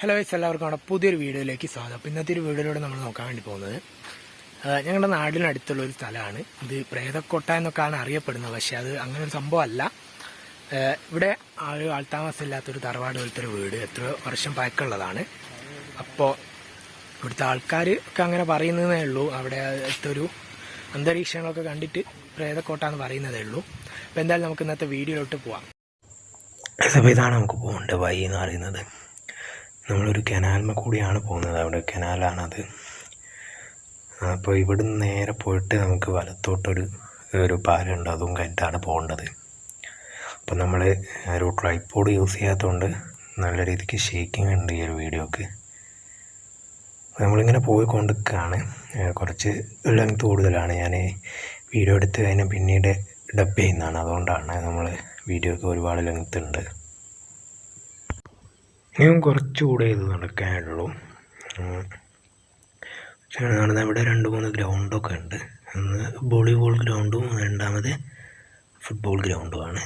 Hello guys, എല്ലാവർക്കും നമ്മുടെ പുതിയൊരു വീഡിയോയിലേക്ക് സ്വാഗതം. അപ്പോൾ ഇന്നത്തെ ഒരു വീഡിയോയിലൂടെ നമ്മൾ നോക്കാൻ വേണ്ടി പോകുന്നത് ഞങ്ങളുടെ നാടിനടുത്തുള്ള ഒരു സ്ഥലമാണ്. ഇത് പ്രേതക്കോട്ട എന്നൊക്കെയാണ് അറിയപ്പെടുന്നത്, പക്ഷേ അത് അങ്ങനെ ഒരു സംഭവമല്ല. ഇവിടെ ഒരു ആൾത്താമസമില്ലാത്തൊരു തറവാട് പോലത്തെ ഒരു വീട്, എത്രയോ വർഷം പഴക്കമുള്ളതാണ്. അപ്പോൾ ഇവിടുത്തെ ആൾക്കാർ ഒക്കെ അങ്ങനെ പറയുന്നതേ ഉള്ളൂ. അവിടെ ഒരു അന്തരീക്ഷങ്ങളൊക്കെ കണ്ടിട്ട് പ്രേതക്കോട്ട എന്ന് പറയുന്നതേ ഉള്ളൂ. അപ്പോൾ എന്തായാലും നമുക്ക് ഇന്നത്തെ വീഡിയോയിലോട്ട് പോവാം. അപ്പോൾ ഇതാണ് നമുക്ക് പോകേണ്ട വഴി എന്ന് പറയുന്നത്. നമ്മളൊരു കനാലിന്മേൽ കൂടിയാണ് പോകുന്നത്. അവിടെ കനാലാണത്. അപ്പോൾ ഇവിടുന്ന് നേരെ പോയിട്ട് നമുക്ക് വലത്തോട്ടൊരു പാലമുണ്ട്, അതും കഴിഞ്ഞിട്ടാണ് പോകേണ്ടത്. അപ്പോൾ നമ്മൾ ഒരു ട്രൈപോഡ് യൂസ് ചെയ്യാത്തതുകൊണ്ട് നല്ല രീതിക്ക് ഷേക്കിംഗ് ഉണ്ട് ഈ ഒരു വീഡിയോക്ക്. നമ്മളിങ്ങനെ പോയിക്കൊണ്ടിരിക്കുകയാണ്. കുറച്ച് ലെങ്ത് കൂടുതലാണ്. ഞാൻ വീഡിയോ എടുത്ത് കഴിഞ്ഞാൽ പിന്നീട് ഡബ് ചെയ്യുന്നതാണ്, അതുകൊണ്ടാണ് നമ്മൾ വീഡിയോക്ക് ഒരുപാട് ലെങ്ത് ഉണ്ട്. ഇനിയും കുറച്ചുകൂടെ ഇത് നടക്കാനുള്ളൂ. ഇവിടെ 2-3 ഗ്രൗണ്ടൊക്കെ ഉണ്ട്. ഒന്ന് വോളിബോൾ ഗ്രൗണ്ടും രണ്ടാമത് ഫുട്ബോൾ ഗ്രൗണ്ടുമാണ്.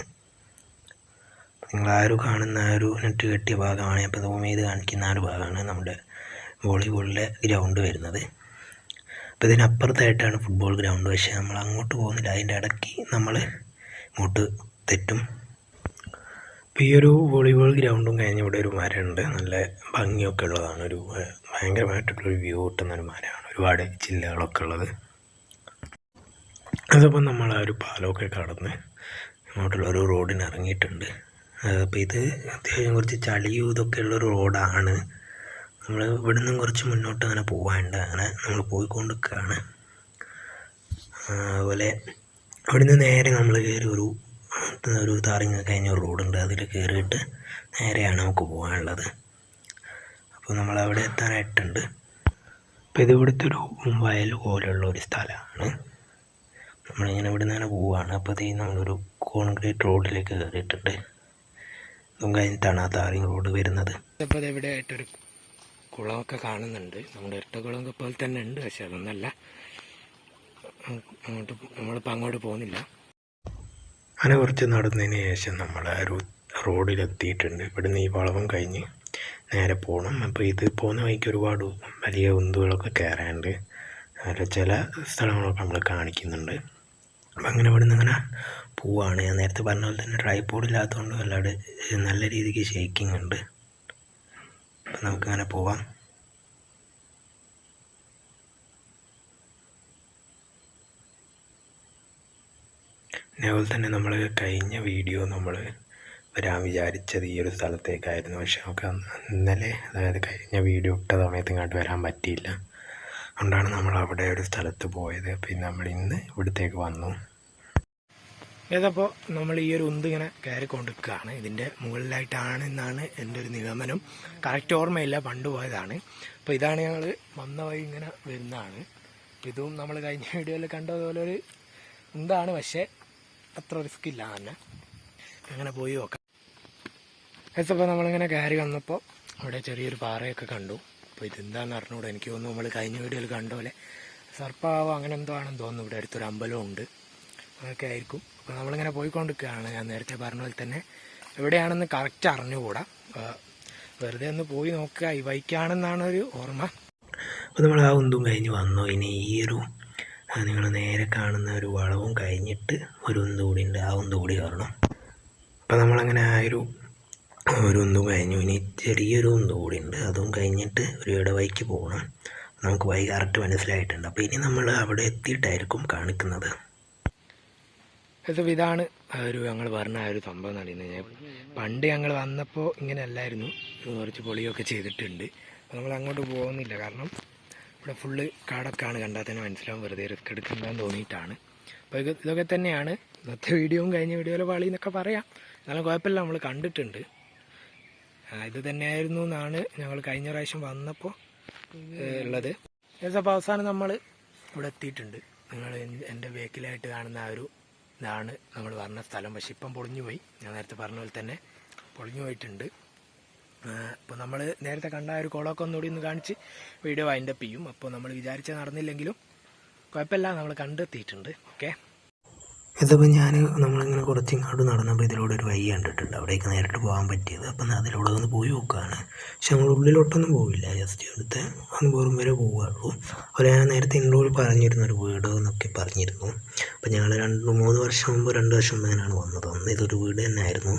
നിങ്ങളാരും കാണുന്ന ഒരു നെറ്റ് കെട്ടിയ ഭാഗമാണ്, ഇപ്പോൾ സൂം ചെയ്ത് കാണിക്കുന്ന ഒരു ഭാഗമാണ് നമ്മുടെ വോളിബോളിലെ ഗ്രൗണ്ട് വരുന്നത്. അപ്പോൾ ഇതിനപ്പുറത്തായിട്ടാണ് ഫുട്ബോൾ ഗ്രൗണ്ട്. പക്ഷേ നമ്മൾ അങ്ങോട്ട് പോകുന്നില്ല, അതിൻ്റെ ഇടയ്ക്ക് നമ്മൾ ഇങ്ങോട്ട് തെറ്റും. അപ്പോൾ ഈ ഒരു വോളിബോൾ ഗ്രൗണ്ടും കഴിഞ്ഞ് ഇവിടെ ഒരു മരമുണ്ട്, നല്ല ഭംഗിയൊക്കെ ഉള്ളതാണ്. ഒരു ഭയങ്കരമായിട്ടുള്ളൊരു വ്യൂ കിട്ടുന്ന ഒരു മരമാണ്, ഒരുപാട് ചില്ലകളൊക്കെ ഉള്ളത്. അതപ്പോൾ നമ്മൾ ആ ഒരു പാലമൊക്കെ കടന്ന് ഇങ്ങോട്ടുള്ളൊരു റോഡിന് ഇറങ്ങിയിട്ടുണ്ട്. അപ്പോൾ ഇത് അത്യാവശ്യം കുറച്ച് ചളിയും ഇതൊക്കെ ഉള്ളൊരു റോഡാണ്. നമ്മൾ ഇവിടെ നിന്നും കുറച്ച് മുന്നോട്ട് അങ്ങനെ പോകാനുണ്ട്. അങ്ങനെ നമ്മൾ പോയിക്കൊണ്ടിരിക്കുകയാണ്. അതുപോലെ അവിടുന്ന് നേരെ നമ്മൾ കയറി ഒരു താറിങ്ങ കഴിഞ്ഞ ഒരു റോഡുണ്ട്, അതിൽ കയറിയിട്ട് നേരെയാണ് നമുക്ക് പോകാനുള്ളത്. അപ്പോൾ നമ്മളവിടെ എത്താനായിട്ടുണ്ട്. അപ്പോൾ ഇത് ഇവിടുത്തെ ഒരു വയൽ പോലെയുള്ള ഒരു സ്ഥലമാണ്. നമ്മളിങ്ങനെ ഇവിടെ നിന്ന് പോവുകയാണ്. അപ്പോൾ ഇത് നമ്മളൊരു കോൺക്രീറ്റ് റോഡിലേക്ക് കയറിയിട്ടുണ്ട്. ഇതും കഴിഞ്ഞിട്ടാണ് ആ താറിങ് റോഡ് വരുന്നത്. അപ്പോൾ ഇത് ഇവിടെ ആയിട്ടൊരു കുളമൊക്കെ കാണുന്നുണ്ട്. നമ്മുടെ ഇരട്ടക്കുളമൊക്കെ പോലെ തന്നെ ഉണ്ട്, പക്ഷെ അതൊന്നല്ല. നമ്മളിപ്പോൾ അങ്ങോട്ട് പോകുന്നില്ല. അങ്ങനെ കുറച്ച് നടന്നതിന് ശേഷം നമ്മൾ ആ ഒരു റോഡിലെത്തിയിട്ടുണ്ട്. ഇവിടുന്ന് ഈ വളവും കഴിഞ്ഞ് നേരെ പോകണം. അപ്പോൾ ഇത് പോകുന്ന വഴിക്ക് ഒരുപാട് വലിയ ഉന്തുകളൊക്കെ കയറാനുണ്ട്. അതിൽ ചില സ്ഥലങ്ങളൊക്കെ നമ്മൾ കാണിക്കുന്നുണ്ട്. അപ്പം അങ്ങനെ ഇവിടുന്ന് ഇങ്ങനെ പോവുകയാണ്. ഞാൻ നേരത്തെ പറഞ്ഞ പോലെ തന്നെ ട്രൈപോഡ് ഇല്ലാത്തതുകൊണ്ട് അല്ലാതെ നല്ല രീതിക്ക് ഷേക്കിംഗ് ഉണ്ട്. അപ്പം നമുക്കങ്ങനെ പോവാം. അതേപോലെ തന്നെ നമ്മൾ കഴിഞ്ഞ വീഡിയോ നമ്മൾ വരാൻ വിചാരിച്ചത് ഈ ഒരു സ്ഥലത്തേക്കായിരുന്നു. പക്ഷെ നമുക്ക് ഇന്നലെ, അതായത് കഴിഞ്ഞ വീഡിയോ ഇട്ട സമയത്ത് ഇങ്ങോട്ട് വരാൻ പറ്റിയില്ല. അതുകൊണ്ടാണ് നമ്മൾ അവിടെ ഒരു സ്ഥലത്ത് പോയത്. പിന്നെ നമ്മൾ ഇന്ന് ഇവിടത്തേക്ക് വന്നു. ഏതപ്പോൾ നമ്മൾ ഈ ഒരു ഉന്തിങ്ങനെ കയറിക്കൊണ്ടിരിക്കുകയാണ്. ഇതിൻ്റെ മുകളിലായിട്ടാണ് എന്നാണ് എൻ്റെ ഒരു നിഗമനം. കറക്റ്റ് ഓർമ്മയില്ല, പണ്ട് പോയതാണ്. അപ്പോൾ ഇതാണ് ഞങ്ങൾ വന്ന വഴി ഇങ്ങനെ വരുന്നതാണ്. ഇതും നമ്മൾ കഴിഞ്ഞ വീഡിയോയിൽ കണ്ടതുപോലെ ഒരു ഉന്താണ്, പക്ഷേ അത്ര റിസ്ക് ഇല്ല തന്നെ. അങ്ങനെ പോയി നോക്കാം. അപ്പോൾ നമ്മളിങ്ങനെ കയറി വന്നപ്പോൾ അവിടെ ചെറിയൊരു പാറയൊക്കെ കണ്ടു. അപ്പോൾ ഇതെന്താണെന്ന് അറിഞ്ഞുകൂടെ. എനിക്ക് തോന്നുന്നു നമ്മൾ കഴിഞ്ഞ വീഡിയോയിൽ കണ്ട പോലെ സർപ്പാവോ അങ്ങനെ എന്തോ ആണെന്ന് തോന്നുന്നു. ഇവിടെ അടുത്തൊരു അമ്പലം ഉണ്ട്, അതൊക്കെ ആയിരിക്കും. അപ്പോൾ നമ്മളിങ്ങനെ പോയിക്കൊണ്ടിരിക്കുകയാണ്. ഞാൻ നേരത്തെ പറഞ്ഞ പോലെ തന്നെ എവിടെയാണെന്ന് കറക്റ്റ് അറിഞ്ഞുകൂടാ. വെറുതെ ഒന്ന് പോയി നോക്കുക, ഈ വൈക്കാണെന്നാണ് ഒരു ഓർമ്മ. അപ്പോൾ നമ്മൾ ആ ഒന്നും കഴിഞ്ഞ് വന്നു. ഇനി ഈ ഒരു നിങ്ങൾ നേരെ കാണുന്ന ഒരു വളവും കഴിഞ്ഞിട്ട് ഒരു ഉന്തുകൂടി ഉണ്ട്, ആ ഉന്തുകൂടി കയറണം. അപ്പോൾ നമ്മളങ്ങനെ ആ ഒരു ഉന്തും കഴിഞ്ഞു. ഇനി ചെറിയൊരു ഉന്തുകൂടി ഉണ്ട്, അതും കഴിഞ്ഞിട്ട് ഒരു ഇടവഴിക്ക് പോകണം. നമുക്ക് വഴി കറക്റ്റ് മനസ്സിലായിട്ടുണ്ട്. അപ്പോൾ ഇനി നമ്മൾ അവിടെ എത്തിയിട്ടായിരിക്കും കാണിക്കുന്നത്. ഇതാണ് ഞങ്ങൾ പറഞ്ഞ ആ ഒരു സംഭവം എന്ന് പറയുന്നത്. പണ്ട് ഞങ്ങൾ വന്നപ്പോൾ ഇങ്ങനെ അല്ലായിരുന്നു, കുറച്ച് പൊളിയൊക്കെ ചെയ്തിട്ടുണ്ട്. അപ്പോൾ നമ്മൾ അങ്ങോട്ട് പോകുന്നില്ല, കാരണം ഇവിടെ ഫുള്ള് കാടൊക്കെയാണ്. കണ്ടാൽ തന്നെ മനസ്സിലാവും, വെറുതെ റിസ്ക് എടുക്കണ്ടെന്ന് തോന്നിയിട്ടാണ്. അപ്പോൾ ഇതൊക്കെ തന്നെയാണ് ഇന്നത്തെ വീഡിയോയും കഴിഞ്ഞ വീഡിയോയിലെ വളി എന്നൊക്കെ പറയാം. എന്നാലും കുഴപ്പമില്ല, നമ്മൾ കണ്ടിട്ടുണ്ട്. ഇത് തന്നെയായിരുന്നു എന്നാണ് ഞങ്ങൾ കഴിഞ്ഞ പ്രാവശ്യം വന്നപ്പോൾ ഉള്ളത്. അപ്പോൾ അവസാനം നമ്മൾ ഇവിടെ എത്തിയിട്ടുണ്ട്. നിങ്ങൾ എൻ്റെ ബേക്കിലായിട്ട് കാണുന്ന ആ ഒരു ഇതാണ് നമ്മൾ പറഞ്ഞ സ്ഥലം. പക്ഷെ ഇപ്പം പൊളിഞ്ഞു പോയി. ഞാൻ നേരത്തെ പറഞ്ഞ പോലെ തന്നെ പൊളിഞ്ഞു പോയിട്ടുണ്ട്. അപ്പോൾ നമ്മൾ നേരത്തെ കണ്ട ഒരു കുളമൊക്കെ ഒന്നുകൂടി ഒന്ന് കാണിച്ച് വീഡിയോ വൈൻഡപ്പ് ചെയ്യും. അപ്പോൾ നമ്മൾ വിചാരിച്ച നടന്നില്ലെങ്കിലും കുഴപ്പമില്ല, നമ്മൾ കണ്ടെത്തിയിട്ടുണ്ട്. ഓക്കെ, ഇതിപ്പോൾ നമ്മളിങ്ങനെ കുറച്ചിങ്ങോട്ട് നടന്നപ്പോൾ ഇതിലൂടെ ഒരു വഴി കണ്ടിട്ടുണ്ട്, അവിടേക്ക് നേരിട്ട് പോകാൻ പറ്റിയത്. അപ്പം അതിലൂടെ ഒന്ന് പോയി നോക്കുകയാണ്. പക്ഷെ നമ്മൾ ഉള്ളിലോട്ടൊന്നും പോവില്ല, ജസ്റ്റ് ഇവിടുത്തെ അനുഭവം വരെ പോവുകയുള്ളൂ. അതുപോലെ ഞാൻ നേരത്തെ ഇൻട്രോയിൽ പറഞ്ഞിരുന്നു ഒരു വീട് എന്നൊക്കെ പറഞ്ഞിരുന്നു. അപ്പം ഞങ്ങൾ 2 വർഷം മുമ്പ് തന്നെയാണ് വന്നത്. അന്ന് ഇതൊരു വീട് തന്നെ ആയിരുന്നു.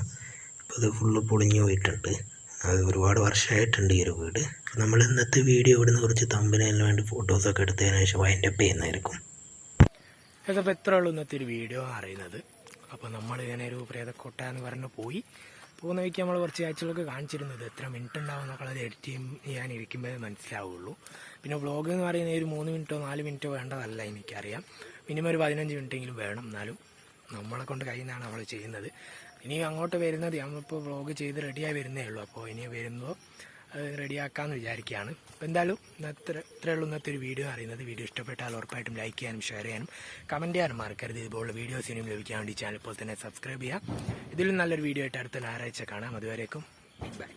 ഇപ്പോൾ ഇത് ഫുള്ള് പൊളിഞ്ഞു പോയിട്ടുണ്ട്. അത് ഒരുപാട് വർഷമായിട്ടുണ്ട് ഈ ഒരു വീട്. നമ്മൾ ഇന്നത്തെ വീഡിയോ ഇവിടുന്ന് കുറച്ച് തമ്പനയിലിന് വേണ്ടി ഫോട്ടോസൊക്കെ എടുത്തതിന് ശേഷം വൈൻഡപ്പ് ചെയ്യുന്നതായിരിക്കും. അതപ്പോൾ എത്ര ഉള്ളൂ ഇന്നത്തെ ഒരു വീഡിയോ അറിയുന്നത്. അപ്പോൾ നമ്മളിങ്ങനെ ഒരു പ്രേതക്കൊട്ട എന്ന് പറഞ്ഞ് പോകുന്ന വഴിക്ക് നമ്മൾ കുറച്ച് കാഴ്ചകളൊക്കെ കാണിച്ചിരുന്നത്. എത്ര മിനിറ്റ് ഉണ്ടാവും എന്നൊക്കെ അത് എഡിറ്റ് ചെയ്യാനിരിക്കുമ്പോഴേ മനസ്സിലാവുള്ളൂ. പിന്നെ വ്ളോഗ് എന്ന് പറയുന്നത് ഒരു 3 മിനിറ്റോ 4 മിനിറ്റോ വേണ്ടതല്ല, എനിക്കറിയാം. മിനിമം ഒരു 15 മിനിറ്റെങ്കിലും വേണം. എന്നാലും നമ്മളെ കൊണ്ട് കഴിയുന്നതാണ് നമ്മൾ ചെയ്യുന്നത്. ഇനി അങ്ങോട്ട് വരുന്നത് നമ്മളിപ്പോൾ വ്ളോഗ് ചെയ്ത് റെഡിയായി വരുന്നേ ഉള്ളൂ. അപ്പോൾ ഇനി വരുമ്പോൾ റെഡിയാക്കാമെന്ന് വിചാരിക്കുകയാണ്. അപ്പോൾ എന്തായാലും ഇത്രയേ ഉള്ളൂ ഇന്നത്തെ ഒരു വീഡിയോ അറിയുന്നത്. വീഡിയോ ഇഷ്ടപ്പെട്ടാൽ ഉറപ്പായിട്ടും ലൈക്ക് ചെയ്യാനും ഷെയർ ചെയ്യാനും കമൻറ്റ് ചെയ്യാനും മറക്കരുത്. ഇതുപോലുള്ള വീഡിയോസ് ഇനിയും ലഭിക്കാൻ വേണ്ടി ചാനൽ ഇപ്പോൾ തന്നെ സബ്സ്ക്രൈബ് ചെയ്യാം. ഇതിലും നല്ലൊരു വീഡിയോ ആയിട്ട് അടുത്ത ഞായറാഴ്ച കാണാം. അതുവരേക്കും ബൈ.